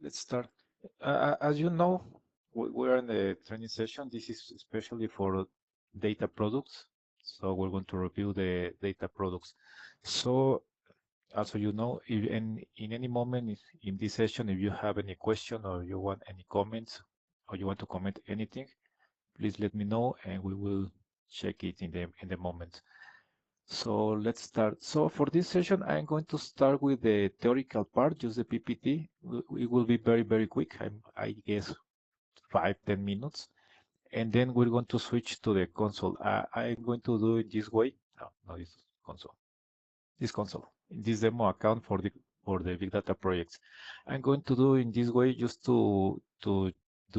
let's start. As you know, we're in the training session. This is especially for data products. So we're going to review the data products. So also, you know, if in any moment in this session, if you have any question or you want any comments or you want to comment anything, please let me know and we will check it in the moment. So let's start. So for this session, I'm going to start with the theoretical part, just the PPT. It will be very, very quick. I guess 5-10 minutes. And then we're going to switch to the console. I'm going to do it this way. No, not this console. This console. In this demo account for the big data projects. I'm going to do in this way just to do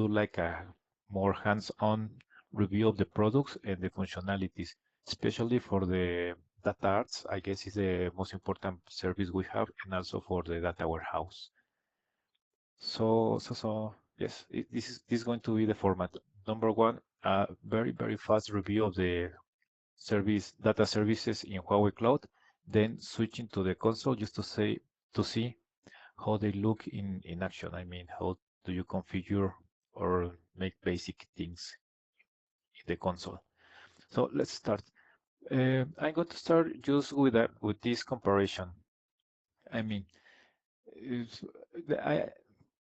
like a more hands-on review of the products and the functionalities, especially for the data arts. I guess is the most important service we have, and also for the data warehouse. So yes, this is going to be the format. Number one, a very, very fast review of the data services in Huawei Cloud, then switching to the console just to see how they look in action. I mean, how do you configure or make basic things in the console? So let's start. I'm going to start just with this comparison. I mean, is- the, I,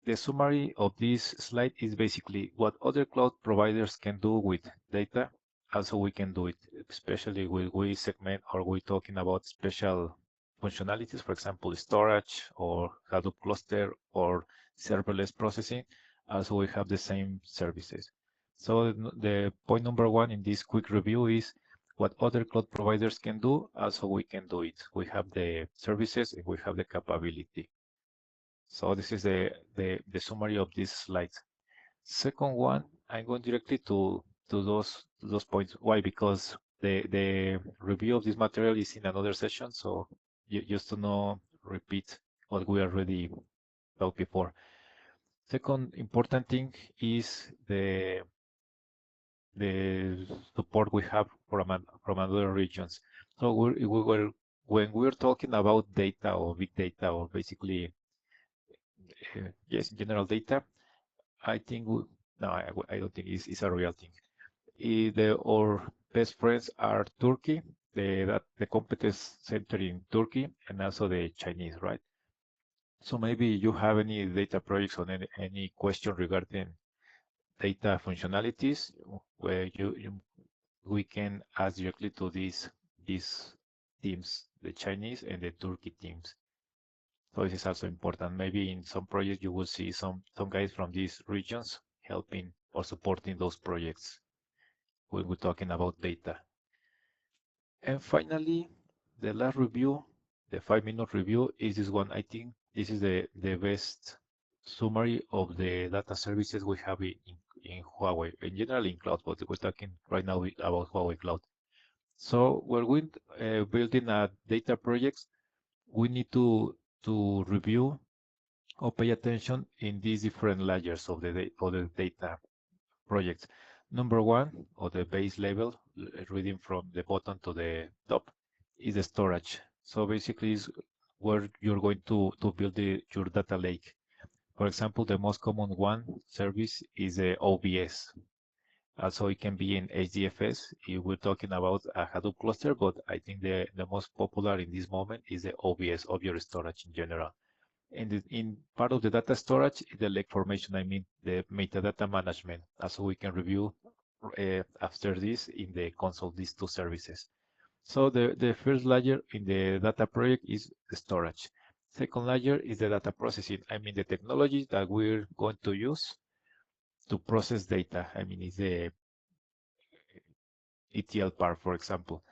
the summary of this slide is basically what other cloud providers can do with data. Also, we can do it, especially when we segment or we're talking about special functionalities, for example, storage or Hadoop cluster or serverless processing. Also, we have the same services. So the point number one in this quick review is what other cloud providers can do. Also, we can do it. We have the services and we have the capability. So this is the summary of this slide. Second one, I'm going directly to those points. Why? Because the review of this material is in another session, so just to not repeat what we already talked before. Second important thing is the support we have from other regions. So when we're talking about data or big data or basically yes, general data, I think no, I don't think it's a real thing. Our best friends are Turkey, the competence center in Turkey, and also the Chinese, right? So maybe you have any data projects on any question regarding data functionalities where we can ask directly to these teams, the Chinese and the Turkey teams. So this is also important. Maybe in some projects you will see some guys from these regions helping or supporting those projects when we're talking about data. And finally, the last review, the 5-minute review, is this one. I think this is the best summary of the data services we have in Huawei, in general in cloud, but we're talking right now about Huawei Cloud. So when we're building a data projects, we need to review or pay attention in these different layers of the data projects. Number one, or the base level, reading from the bottom to the top, is the storage. So basically, is where you're going to build your data lake. For example, the most common one service is the OBS. Also, it can be in HDFS if we're talking about a Hadoop cluster, but I think the most popular in this moment is the OBS, object storage in general. And in part of the data storage, the lake formation, I mean the metadata management. Also, we can review after this in the console these two services. So the first layer in the data project is the storage. Second layer is the data processing. I mean the technology that we're going to use to process data. I mean it's the ETL part, for example.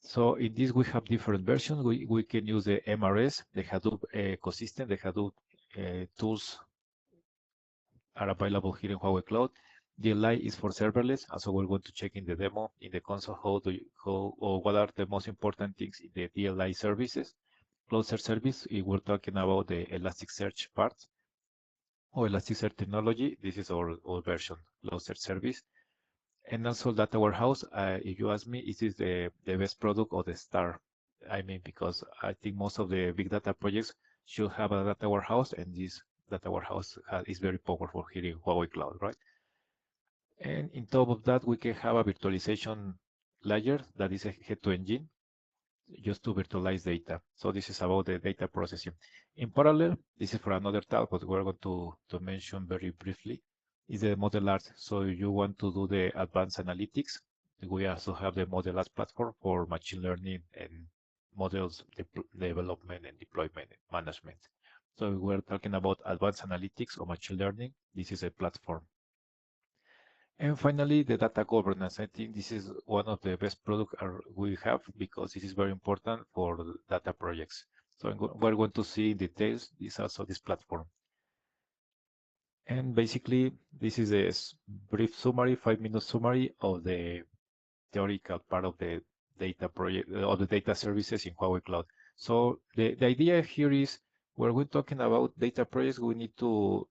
So in this we have different versions. We can use the MRS, the Hadoop ecosystem, the Hadoop tools are available here in Huawei Cloud. DLI is for serverless, and so we're going to check in the demo in the console how or what are the most important things in the DLI services. Cloud service, if we're talking about the Elasticsearch part or Elasticsearch technology, this is our version, Cloud service. And also data warehouse, if you ask me, is the best product or the star? I mean, because I think most of the big data projects should have a data warehouse, and this data warehouse is very powerful here in Huawei Cloud, right? And in top of that, we can have a virtualization layer that is a Heto engine just to virtualize data. So this is about the data processing. In parallel, this is for another talk, but we're going to mention very briefly, is the model art. So if you want to do the advanced analytics, we also have the model art platform for machine learning and models development and deployment management. So we're talking about advanced analytics or machine learning. This is a platform. And finally, the data governance. I think this is one of the best products we have because this is very important for data projects. So we're going to see in details this also this platform. And basically, this is a brief summary, 5-minute summary of the theoretical part of the data project of the data services in Huawei Cloud. So the idea here is when we're talking about data projects, we need to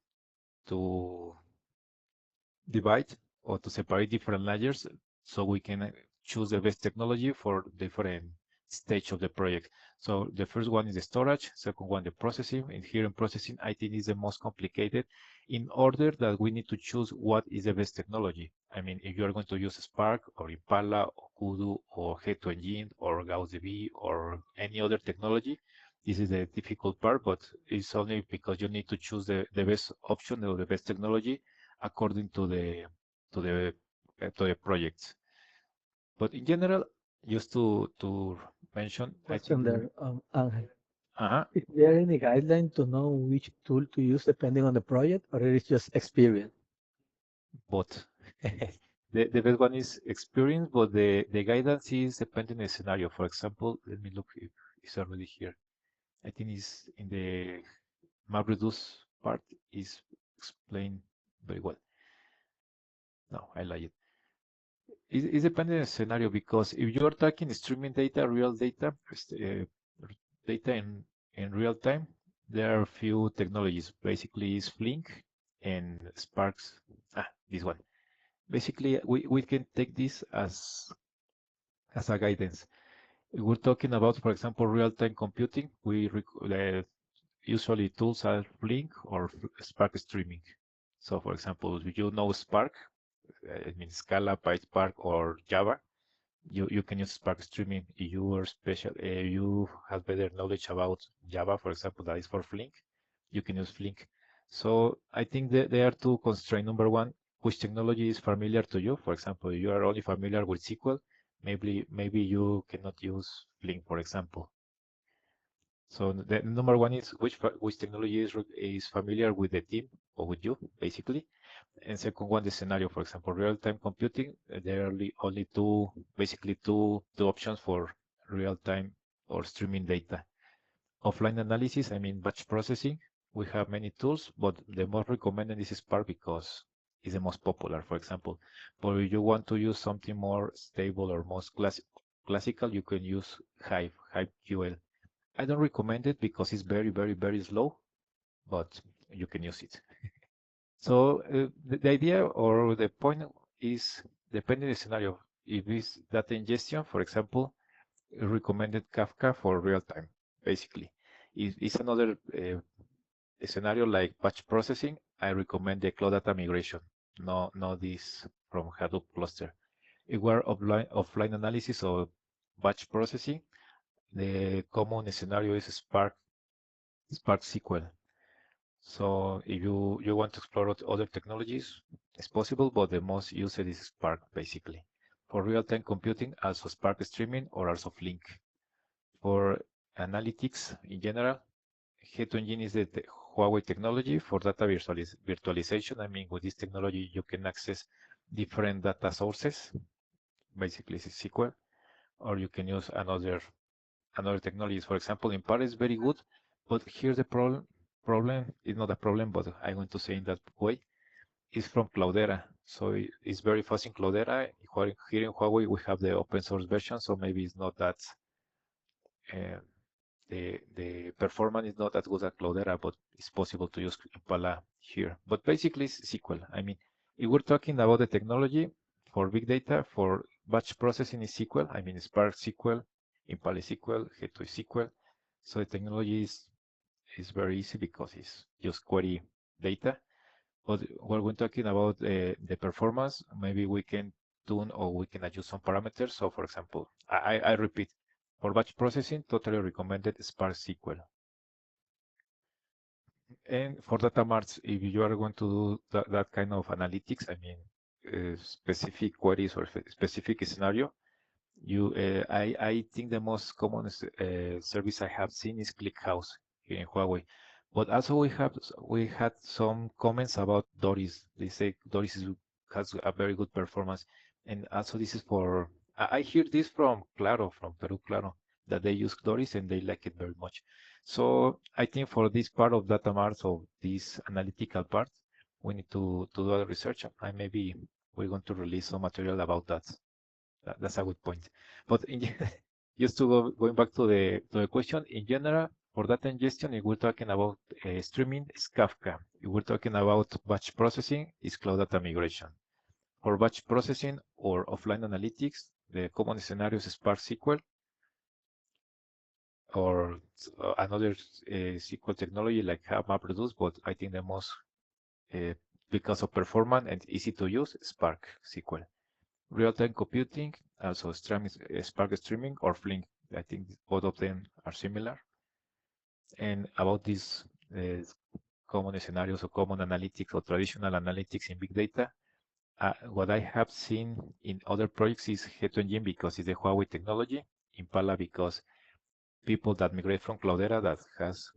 divide or to separate different layers so we can choose the best technology for different stage of the project. So the first one is the storage, second one the processing, and here in processing I think is the most complicated in order that we need to choose what is the best technology. I mean, if you are going to use Spark or Impala or Kudu or Heto Engine or GaussDB or any other technology, this is the difficult part, but it's only because you need to choose the best option or the best technology according to the projects. But in general, just to mention, I Question think there, Angel. uh-huh, Is there any guideline to know which tool to use depending on the project, or it is just experience? both. The best one is experience, but the guidance is depending on the scenario. For example, let me look if it's already here. I think it's in the MapReduce part is explained very well. No, I lied. It depends on the scenario because if you're talking streaming data, real data, data in real time, there are a few technologies. Basically, is Flink and Sparks. This one. Basically, we can take this as a guidance. If we're talking about, for example, real-time computing, usually tools are Flink or Spark streaming. So, for example, if you know Spark, I mean Scala, PySpark, or Java, you can use Spark Streaming. If you are special, you have better knowledge about Java, for example, that is for Flink, you can use Flink. So I think that there are two constraints. Number one, which technology is familiar to you? For example, if you are only familiar with SQL, maybe you cannot use Flink, for example. So the number one is which technology is familiar with the team or with you, basically. And second one, the scenario, for example, real-time computing, there are only basically two options for real-time or streaming data. Offline analysis, I mean batch processing, we have many tools, but the most recommended is Spark because it's the most popular, for example. But if you want to use something more stable or most classical, you can use HiveQL. I don't recommend it because it's very, very, very slow, but you can use it. So the idea or the point is depending on the scenario. If it's data ingestion, for example, recommended Kafka for real time, basically. If it's another scenario like batch processing, I recommend the cloud data migration, no this from Hadoop cluster. If we're offline analysis or batch processing, the common scenario is Spark SQL. So if you want to explore other technologies, it's possible, but the most used is Spark, basically. For real-time computing, also Spark Streaming or also Flink. For analytics in general, Heto Engine is the Huawei technology for data virtualization. I mean, with this technology, you can access different data sources, basically it's SQL, or you can use another technologies. For example, Impala is very good, but here's the problem is not a problem, but I'm going to say in that way, is from Cloudera. So it's very fast in Cloudera. Here in Huawei, we have the open source version, so maybe it's not that, uh, the performance is not that good at Cloudera, but it's possible to use Impala here. But basically, it's SQL. I mean, if we're talking about the technology for big data, for batch processing is SQL. I mean, Spark SQL, Impala SQL, Heto SQL. So the technology is is very easy because it's just query data. But when we're talking about the performance, maybe we can tune or we can adjust some parameters. So for example, I repeat, for batch processing, totally recommended Spark SQL. And for data marts, if you are going to do that kind of analytics, I mean, specific queries or specific scenario, I think the most common service I have seen is ClickHouse here in Huawei. But also we had some comments about Doris. They say has a very good performance, and also this is for I hear this from Claro, from Peru Claro, that they use Doris and they like it very much. So I think for this part of data marts of this analytical part, we need to do a research. And maybe we're going to release some material about that. That's a good point. But just to going back to the question, in general, for data ingestion, if we're talking about streaming, it's Kafka. If we're talking about batch processing, it's Cloud Data Migration. For batch processing or offline analytics, the common scenarios is Spark SQL or another SQL technology like MapReduce, but I think the most, because of performance and easy to use, Spark SQL. Real-time computing, also Spark Streaming or Flink. I think both of them are similar. And about these common scenarios or common analytics or traditional analytics in big data, what I have seen in other projects is Heto Engine because it's the Huawei technology, Impala because people that migrate from Cloudera that has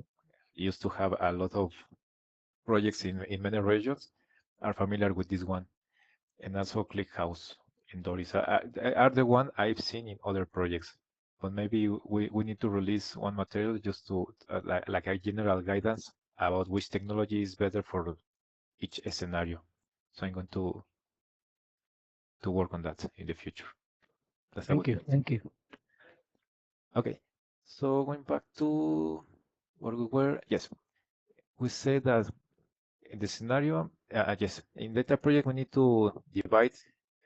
used to have a lot of projects in many regions are familiar with this one, and also ClickHouse and Doris are the one I've seen in other projects. But maybe we need to release one material just to like a general guidance about which technology is better for each scenario. So I'm going to work on that in the future. That's a Thank good you. point. Thank you. Okay, so going back to where we were, yes, we said that in the scenario, yes, in data project we need to divide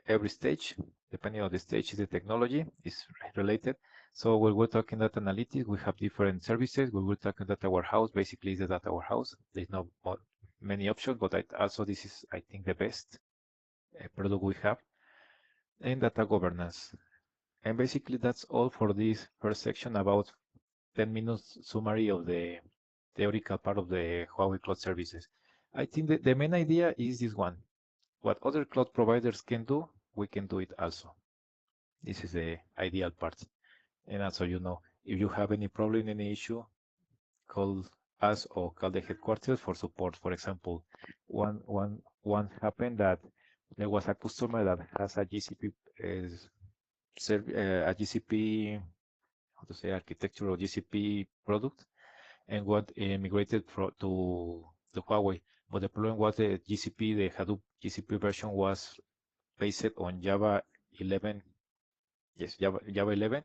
every stage, depending on the stage, the technology is related. So when we're talking data analytics, we have different services. When we're talking data warehouse, basically it's the data warehouse. There's not many options, but also this is, I think, the best product we have. And data governance. And basically that's all for this first section about 10 minutes summary of the theoretical part of the Huawei Cloud Services. I think that the main idea is this one. What other cloud providers can do, we can do it also. This is the ideal part. And also, if you have any problem, any issue, call us or call the headquarters for support. For example, one happened that there was a customer that has a GCP a GCP, how to say, architecture or GCP product, and what migrated to Huawei. But the problem was the GCP, the Hadoop GCP version was based on Java 11, yes, Java 11,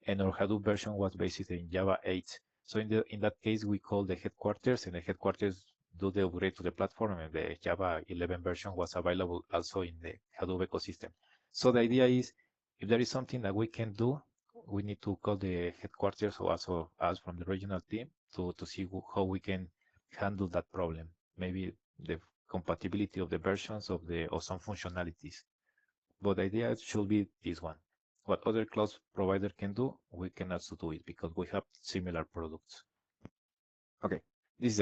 and our Hadoop version was based in Java 8. So in that case, we call the headquarters, and the headquarters do the upgrade to the platform, and the Java 11 version was available also in the Hadoop ecosystem. So the idea is, if there is something that we can do, we need to call the headquarters or also us from the regional team to see how we can handle that problem. Maybe the compatibility of the versions of some functionalities. But the idea should be this one. What other cloud provider can do, we can also do it because we have similar products. Okay, this is